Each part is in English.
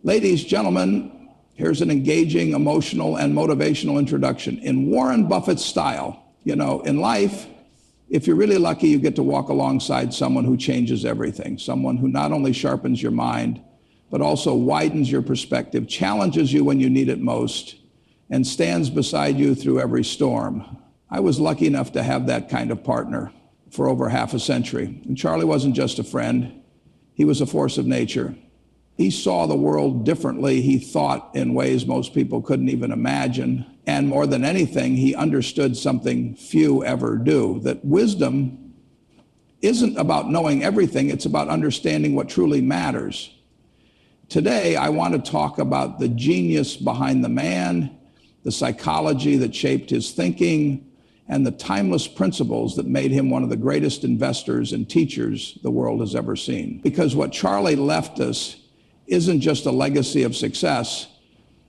Ladies, gentlemen, here's an engaging, emotional, and motivational introduction. In Warren Buffett's style, in life, if you're really lucky, you get to walk alongside someone who changes everything, someone who not only sharpens your mind, but also widens your perspective, challenges you when you need it most, and stands beside you through every storm. I was lucky enough to have that kind of partner for over half a century. And Charlie wasn't just a friend, he was a force of nature. He saw the world differently. He thought in ways most people couldn't even imagine. And more than anything, he understood something few ever do, that wisdom isn't about knowing everything, it's about understanding what truly matters. Today, I want to talk about the genius behind the man, the psychology that shaped his thinking, and the timeless principles that made him one of the greatest investors and teachers the world has ever seen. Because what Charlie left us isn't just a legacy of success,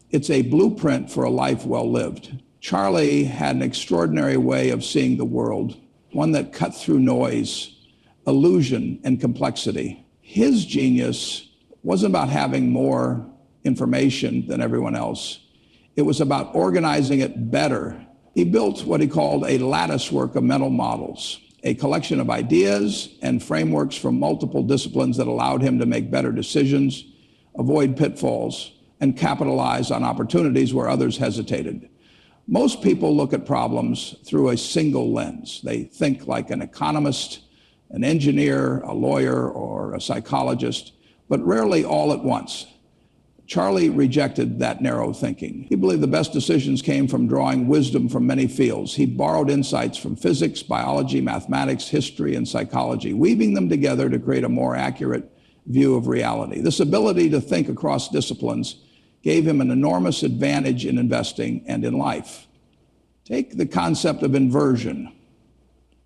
it's a blueprint for a life well lived. Charlie had an extraordinary way of seeing the world, one that cut through noise, illusion, and complexity. His genius wasn't about having more information than everyone else. It was about organizing it better. He built what he called a latticework of mental models, a collection of ideas and frameworks from multiple disciplines that allowed him to make better decisions, avoid pitfalls, and capitalize on opportunities where others hesitated. Most people look at problems through a single lens. They think like an economist, an engineer, a lawyer, or a psychologist, but rarely all at once. Charlie rejected that narrow thinking. He believed the best decisions came from drawing wisdom from many fields. He borrowed insights from physics, biology, mathematics, history, and psychology, weaving them together to create a more accurate view of reality. This ability to think across disciplines gave him an enormous advantage in investing and in life. Take the concept of inversion,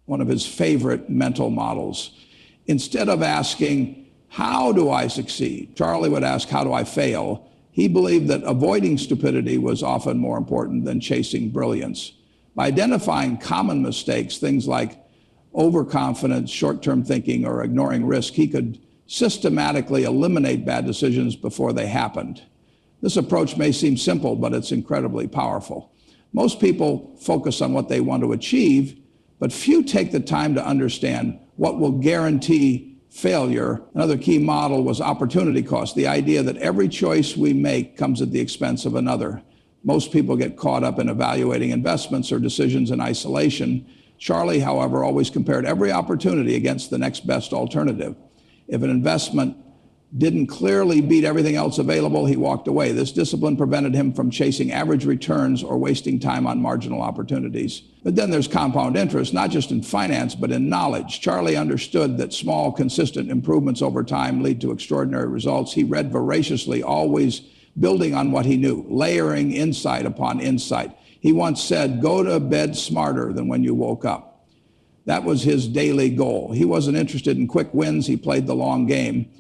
one of his favorite mental models. Instead of asking, how do I succeed? Charlie would ask, how do I fail? He believed that avoiding stupidity was often more important than chasing brilliance. By identifying common mistakes, things like overconfidence, short-term thinking, or ignoring risk, he could systematically eliminate bad decisions before they happened. This approach may seem simple, but it's incredibly powerful. Most people focus on what they want to achieve, but few take the time to understand what will guarantee failure. Another key model was opportunity cost, the idea that every choice we make comes at the expense of another. Most people get caught up in evaluating investments or decisions in isolation. Charlie, however, always compared every opportunity against the next best alternative. If an investment didn't clearly beat everything else available, he walked away. This discipline prevented him from chasing average returns or wasting time on marginal opportunities. But then there's compound interest, not just in finance, but in knowledge. Charlie understood that small, consistent improvements over time lead to extraordinary results. He read voraciously, always building on what he knew, layering insight upon insight. He once said, go to bed smarter than when you woke up. That was his daily goal. He wasn't interested in quick wins. He played the long game,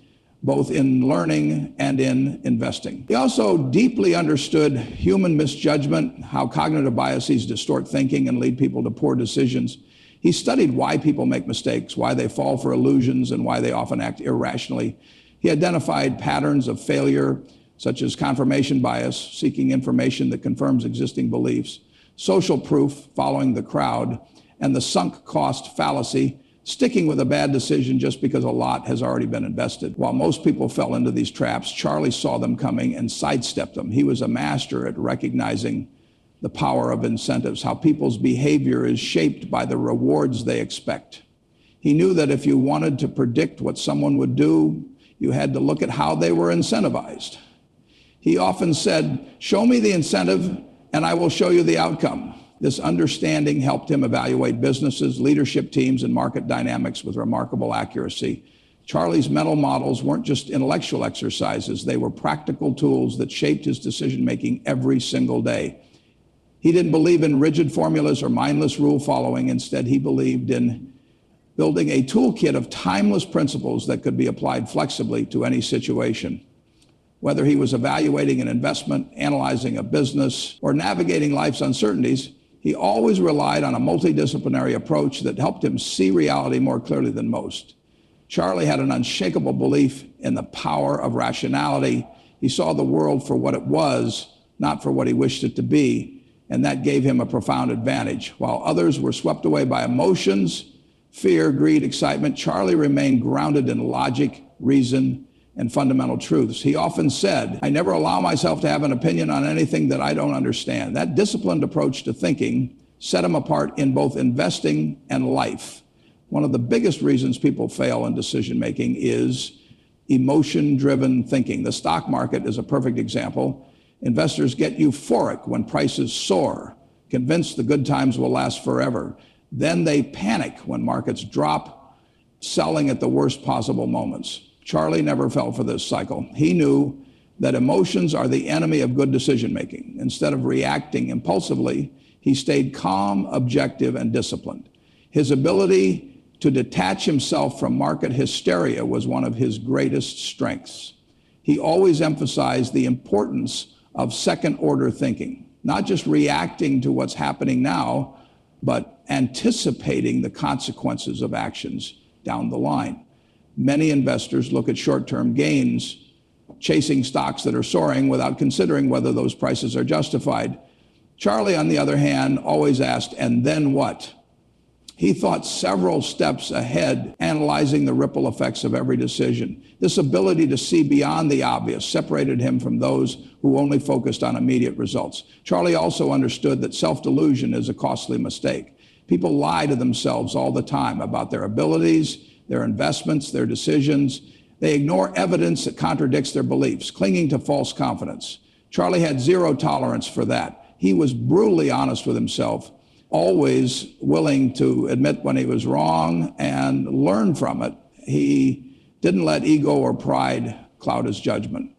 both in learning and in investing. He also deeply understood human misjudgment, how cognitive biases distort thinking and lead people to poor decisions. He studied why people make mistakes, why they fall for illusions, and why they often act irrationally. He identified patterns of failure, such as confirmation bias, seeking information that confirms existing beliefs, social proof, following the crowd, and the sunk cost fallacy, sticking with a bad decision just because a lot has already been invested. While most people fell into these traps, Charlie saw them coming and sidestepped them. He was a master at recognizing the power of incentives, how people's behavior is shaped by the rewards they expect. He knew that if you wanted to predict what someone would do, you had to look at how they were incentivized. He often said, show me the incentive and I will show you the outcome. This understanding helped him evaluate businesses, leadership teams, and market dynamics with remarkable accuracy. Charlie's mental models weren't just intellectual exercises. They were practical tools that shaped his decision-making every single day. He didn't believe in rigid formulas or mindless rule following. Instead, he believed in building a toolkit of timeless principles that could be applied flexibly to any situation. Whether he was evaluating an investment, analyzing a business, or navigating life's uncertainties, he always relied on a multidisciplinary approach that helped him see reality more clearly than most. Charlie had an unshakable belief in the power of rationality. He saw the world for what it was, not for what he wished it to be, and that gave him a profound advantage. While others were swept away by emotions, fear, greed, excitement, Charlie remained grounded in logic, reason, and fundamental truths. He often said, "I never allow myself to have an opinion on anything that I don't understand." That disciplined approach to thinking set him apart in both investing and life. One of the biggest reasons people fail in decision making is emotion-driven thinking. The stock market is a perfect example. Investors get euphoric when prices soar, convinced the good times will last forever. Then they panic when markets drop, selling at the worst possible moments. Charlie never fell for this cycle. He knew that emotions are the enemy of good decision making. Instead of reacting impulsively, he stayed calm, objective, and disciplined. His ability to detach himself from market hysteria was one of his greatest strengths. He always emphasized the importance of second-order thinking, not just reacting to what's happening now, but anticipating the consequences of actions down the line. Many investors look at short-term gains, chasing stocks that are soaring without considering whether those prices are justified. Charlie, on the other hand, always asked, "And then what?" He thought several steps ahead, analyzing the ripple effects of every decision. This ability to see beyond the obvious separated him from those who only focused on immediate results. Charlie also understood that self-delusion is a costly mistake. People lie to themselves all the time about their abilities, their investments, their decisions. They ignore evidence that contradicts their beliefs, clinging to false confidence. Charlie had zero tolerance for that. He was brutally honest with himself, always willing to admit when he was wrong and learn from it. He didn't let ego or pride cloud his judgment.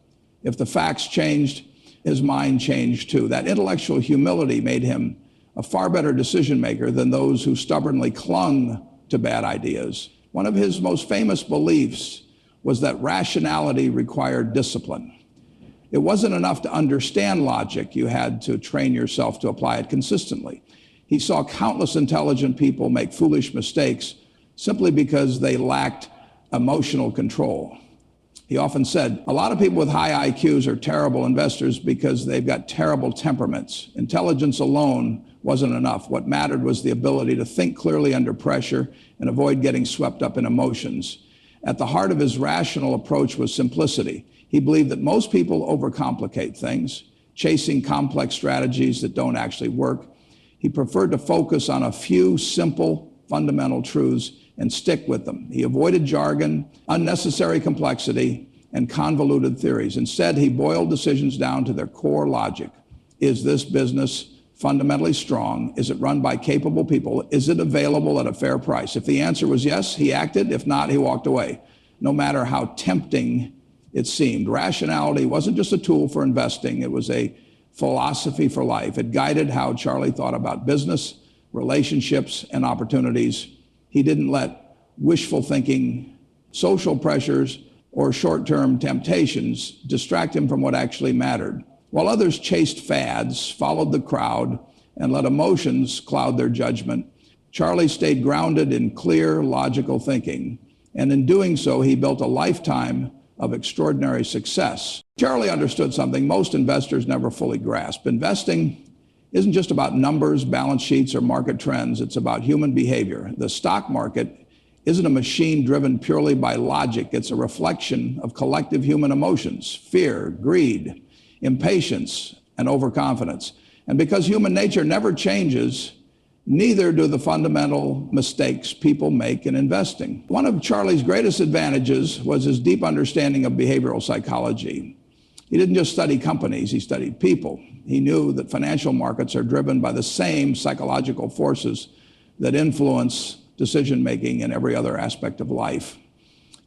If the facts changed, his mind changed too. That intellectual humility made him a far better decision maker than those who stubbornly clung to bad ideas. One of his most famous beliefs was that rationality required discipline. It wasn't enough to understand logic. You had to train yourself to apply it consistently. He saw countless intelligent people make foolish mistakes simply because they lacked emotional control. He often said, "A lot of people with high IQs are terrible investors because they've got terrible temperaments. Intelligence alone wasn't enough. What mattered was the ability to think clearly under pressure and avoid getting swept up in emotions." At the heart of his rational approach was simplicity. He believed that most people overcomplicate things, chasing complex strategies that don't actually work. He preferred to focus on a few simple, fundamental truths and stick with them. He avoided jargon, unnecessary complexity, and convoluted theories. Instead, he boiled decisions down to their core logic. Is this business fundamentally strong? Is it run by capable people? Is it available at a fair price? If the answer was yes, he acted. If not, he walked away, no matter how tempting it seemed. Rationality wasn't just a tool for investing. It was a philosophy for life. It guided how Charlie thought about business, relationships, and opportunities. He didn't let wishful thinking, social pressures, or short-term temptations distract him from what actually mattered. While others chased fads, followed the crowd, and let emotions cloud their judgment, Charlie stayed grounded in clear, logical thinking. And in doing so, he built a lifetime of extraordinary success. Charlie understood something most investors never fully grasp. Investing isn't just about numbers, balance sheets, or market trends. It's about human behavior. The stock market isn't a machine driven purely by logic. It's a reflection of collective human emotions: fear, greed, impatience, and overconfidence. And because human nature never changes, neither do the fundamental mistakes people make in investing. One of Charlie's greatest advantages was his deep understanding of behavioral psychology. He didn't just study companies, he studied people. He knew that financial markets are driven by the same psychological forces that influence decision-making in every other aspect of life.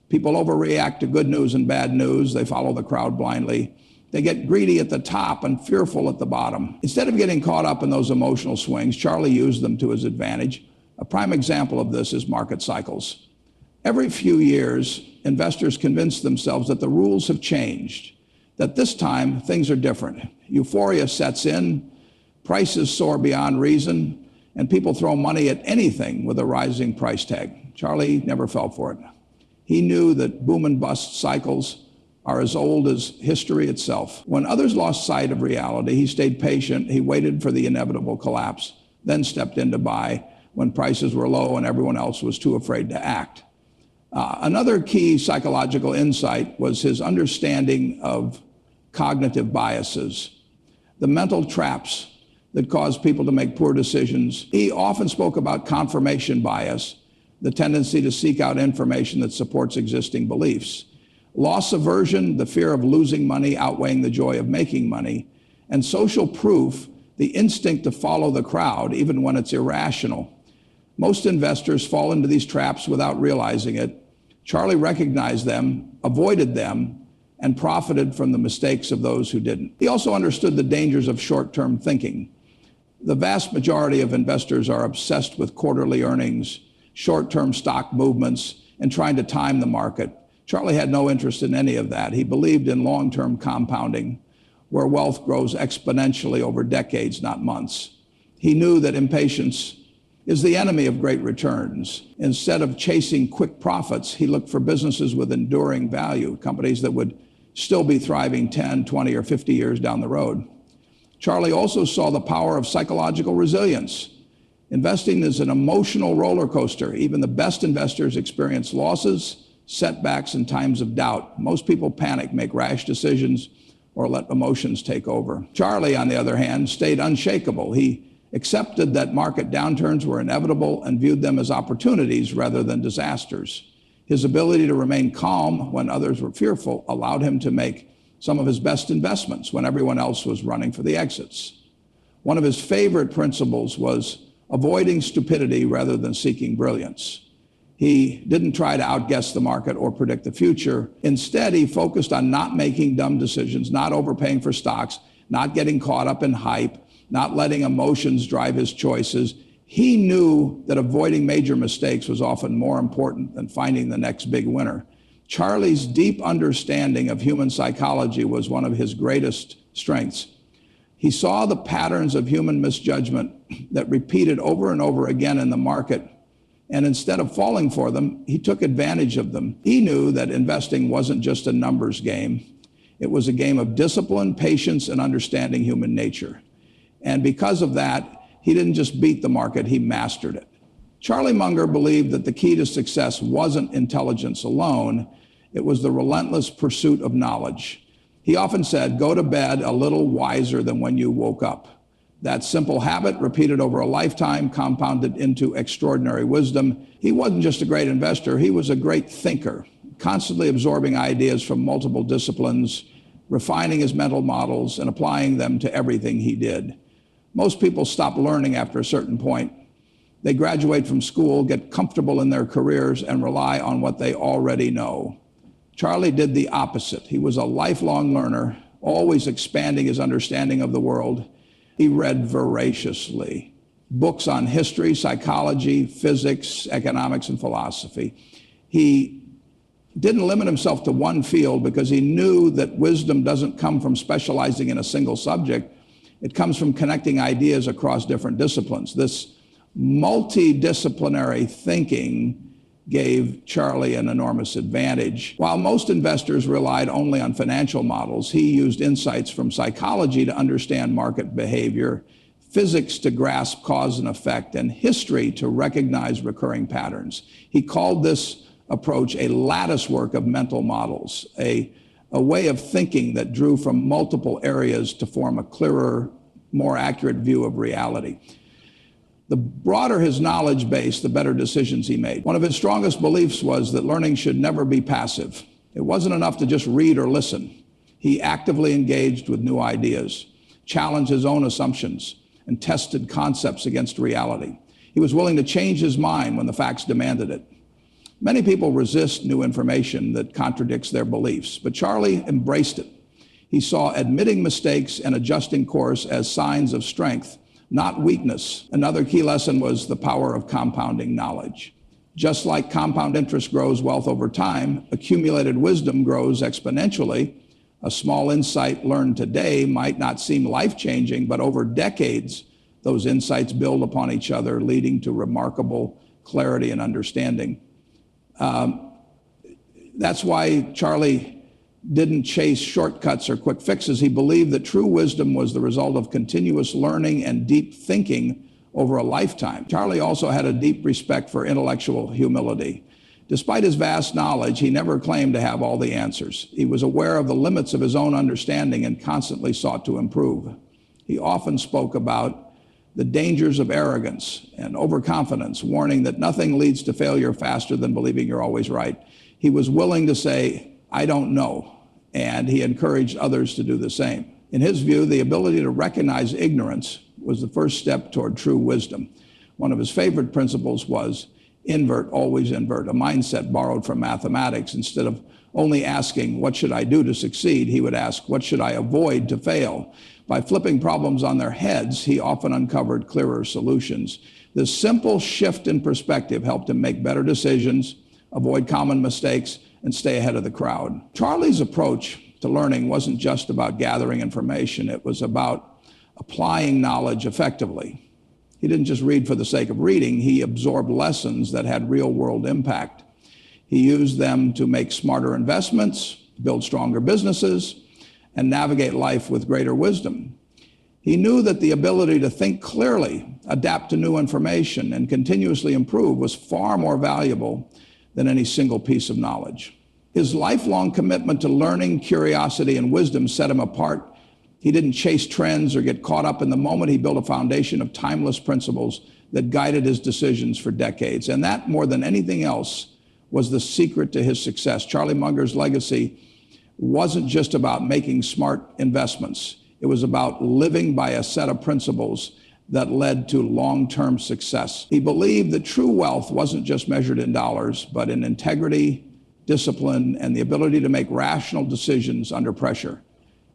People overreact to good news and bad news. They follow the crowd blindly. They get greedy at the top and fearful at the bottom. Instead of getting caught up in those emotional swings, Charlie used them to his advantage. A prime example of this is market cycles. Every few years, investors convince themselves that the rules have changed, that this time things are different. Euphoria sets in, prices soar beyond reason, and people throw money at anything with a rising price tag. Charlie never fell for it. He knew that boom and bust cycles are as old as history itself. When others lost sight of reality, he stayed patient. He waited for the inevitable collapse, then stepped in to buy when prices were low and everyone else was too afraid to act. Another key psychological insight was his understanding of cognitive biases, the mental traps that cause people to make poor decisions. He often spoke about confirmation bias, the tendency to seek out information that supports existing beliefs. Loss aversion, the fear of losing money outweighing the joy of making money, and social proof, the instinct to follow the crowd even when it's irrational. Most investors fall into these traps without realizing it. Charlie recognized them, avoided them, and profited from the mistakes of those who didn't. He also understood the dangers of short-term thinking. The vast majority of investors are obsessed with quarterly earnings, short-term stock movements, and trying to time the market. Charlie had no interest in any of that. He believed in long-term compounding, where wealth grows exponentially over decades, not months. He knew that impatience is the enemy of great returns. Instead of chasing quick profits, he looked for businesses with enduring value, companies that would still be thriving 10, 20, or 50 years down the road. Charlie also saw the power of psychological resilience. Investing is an emotional roller coaster. Even the best investors experience losses, setbacks, and times of doubt. Most people panic, make rash decisions, or let emotions take over. Charlie, on the other hand, stayed unshakable. He accepted that market downturns were inevitable and viewed them as opportunities rather than disasters. His ability to remain calm when others were fearful allowed him to make some of his best investments when everyone else was running for the exits. One of his favorite principles was avoiding stupidity rather than seeking brilliance. He didn't try to outguess the market or predict the future. Instead, he focused on not making dumb decisions, not overpaying for stocks, not getting caught up in hype, not letting emotions drive his choices. He knew that avoiding major mistakes was often more important than finding the next big winner. Charlie's deep understanding of human psychology was one of his greatest strengths. He saw the patterns of human misjudgment that repeated over and over again in the market, and instead of falling for them, he took advantage of them. He knew that investing wasn't just a numbers game. It was a game of discipline, patience, and understanding human nature. And because of that, he didn't just beat the market, he mastered it. Charlie Munger believed that the key to success wasn't intelligence alone, it was the relentless pursuit of knowledge. He often said, go to bed a little wiser than when you woke up. That simple habit, repeated over a lifetime, compounded into extraordinary wisdom. He wasn't just a great investor, he was a great thinker, constantly absorbing ideas from multiple disciplines, refining his mental models, and applying them to everything he did. Most people stop learning after a certain point. They graduate from school, get comfortable in their careers, and rely on what they already know. Charlie did the opposite. He was a lifelong learner, always expanding his understanding of the world. He read voraciously. Books on history, psychology, physics, economics, and philosophy. He didn't limit himself to one field because he knew that wisdom doesn't come from specializing in a single subject. It comes from connecting ideas across different disciplines. This multidisciplinary thinking gave Charlie an enormous advantage. While most investors relied only on financial models, he used insights from psychology to understand market behavior, physics to grasp cause and effect, and history to recognize recurring patterns. He called this approach a lattice work of mental models, a way of thinking that drew from multiple areas to form a clearer, more accurate view of reality. The broader his knowledge base, the better decisions he made. One of his strongest beliefs was that learning should never be passive. It wasn't enough to just read or listen. He actively engaged with new ideas, challenged his own assumptions, and tested concepts against reality. He was willing to change his mind when the facts demanded it. Many people resist new information that contradicts their beliefs, but Charlie embraced it. He saw admitting mistakes and adjusting course as signs of strength, not weakness. Another key lesson was the power of compounding knowledge. Just like compound interest grows wealth over time, accumulated wisdom grows exponentially. A small insight learned today might not seem life-changing, but over decades, those insights build upon each other, leading to remarkable clarity and understanding. That's why Charlie didn't chase shortcuts or quick fixes. He believed that true wisdom was the result of continuous learning and deep thinking over a lifetime. Charlie also had a deep respect for intellectual humility. Despite his vast knowledge, he never claimed to have all the answers. He was aware of the limits of his own understanding and constantly sought to improve. He often spoke about the dangers of arrogance and overconfidence, warning that nothing leads to failure faster than believing you're always right. He was willing to say, "I don't know," and he encouraged others to do the same. In his view, the ability to recognize ignorance was the first step toward true wisdom. One of his favorite principles was invert, always invert, a mindset borrowed from mathematics. Instead of only asking, "What should I do to succeed?" he would ask, "What should I avoid to fail?" By flipping problems on their heads, he often uncovered clearer solutions. This simple shift in perspective helped him make better decisions, avoid common mistakes, and stay ahead of the crowd. Charlie's approach to learning wasn't just about gathering information. It was about applying knowledge effectively. He didn't just read for the sake of reading. He absorbed lessons that had real-world impact. He used them to make smarter investments, build stronger businesses, and navigate life with greater wisdom. He knew that the ability to think clearly, adapt to new information, and continuously improve was far more valuable than any single piece of knowledge. His lifelong commitment to learning, curiosity, and wisdom set him apart. He didn't chase trends or get caught up in the moment. He built a foundation of timeless principles that guided his decisions for decades. And that, more than anything else, was the secret to his success. Charlie Munger's legacy wasn't just about making smart investments. It was about living by a set of principles that led to long-term success. He believed that true wealth wasn't just measured in dollars, but in integrity, discipline, and the ability to make rational decisions under pressure.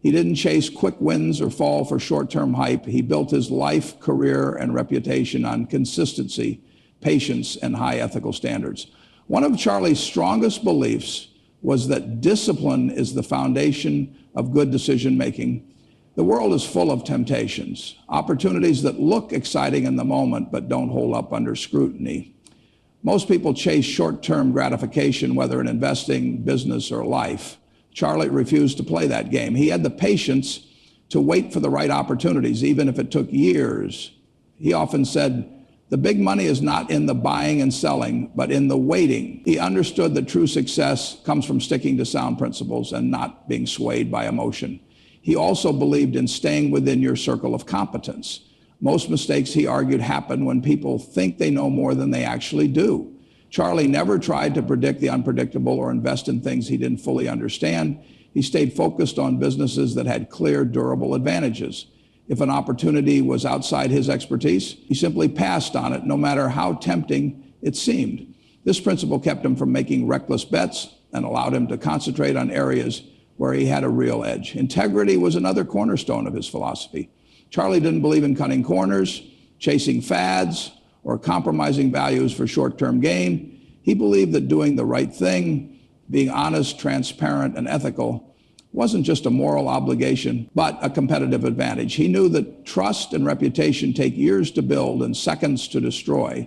He didn't chase quick wins or fall for short-term hype. He built his life, career, and reputation on consistency, patience, and high ethical standards. One of Charlie's strongest beliefs was that discipline is the foundation of good decision-making. The world is full of temptations, opportunities that look exciting in the moment but don't hold up under scrutiny. Most people chase short-term gratification, whether in investing, business, or life. Charlie refused to play that game. He had the patience to wait for the right opportunities, even if it took years. He often said, "The big money is not in the buying and selling, but in the waiting." He understood that true success comes from sticking to sound principles and not being swayed by emotion. He also believed in staying within your circle of competence. Most mistakes, he argued, happen when people think they know more than they actually do. Charlie never tried to predict the unpredictable or invest in things he didn't fully understand. He stayed focused on businesses that had clear, durable advantages. If an opportunity was outside his expertise, he simply passed on it, no matter how tempting it seemed. This principle kept him from making reckless bets and allowed him to concentrate on areas where he had a real edge. Integrity was another cornerstone of his philosophy. Charlie didn't believe in cutting corners, chasing fads, or compromising values for short-term gain. He believed that doing the right thing, being honest, transparent, and ethical wasn't just a moral obligation, but a competitive advantage. He knew that trust and reputation take years to build and seconds to destroy.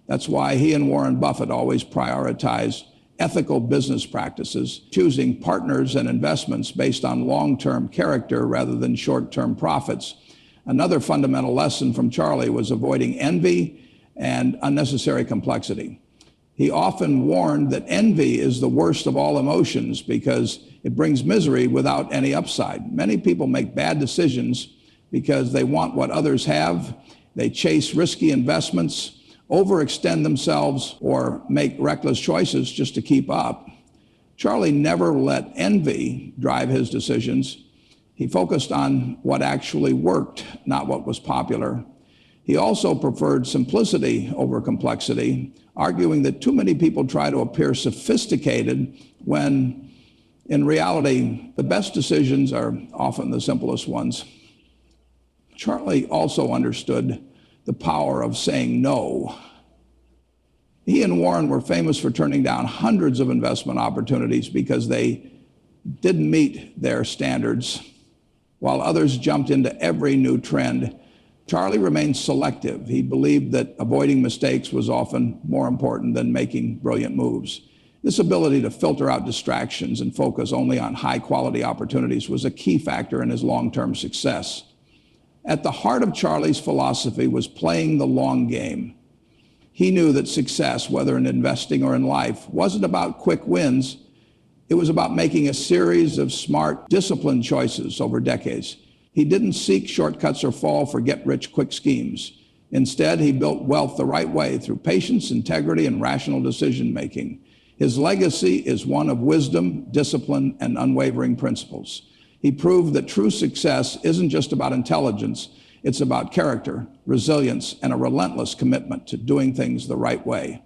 That's why he and Warren Buffett always prioritized ethical business practices, choosing partners and investments based on long-term character rather than short-term profits. Another fundamental lesson from Charlie was avoiding envy and unnecessary complexity. He often warned that envy is the worst of all emotions because it brings misery without any upside. Many people make bad decisions because they want what others have. They chase risky investments, overextend themselves, or make reckless choices just to keep up. Charlie never let envy drive his decisions. He focused on what actually worked, not what was popular. He also preferred simplicity over complexity, arguing that too many people try to appear sophisticated when, in reality, the best decisions are often the simplest ones. Charlie also understood the power of saying no. He and Warren were famous for turning down hundreds of investment opportunities because they didn't meet their standards, while others jumped into every new trend. Charlie remained selective. He believed that avoiding mistakes was often more important than making brilliant moves. This ability to filter out distractions and focus only on high-quality opportunities was a key factor in his long-term success. At the heart of Charlie's philosophy was playing the long game. He knew that success, whether in investing or in life, wasn't about quick wins. It was about making a series of smart, disciplined choices over decades. He didn't seek shortcuts or fall for get-rich-quick schemes. Instead, he built wealth the right way through patience, integrity, and rational decision-making. His legacy is one of wisdom, discipline, and unwavering principles. He proved that true success isn't just about intelligence, it's about character, resilience, and a relentless commitment to doing things the right way.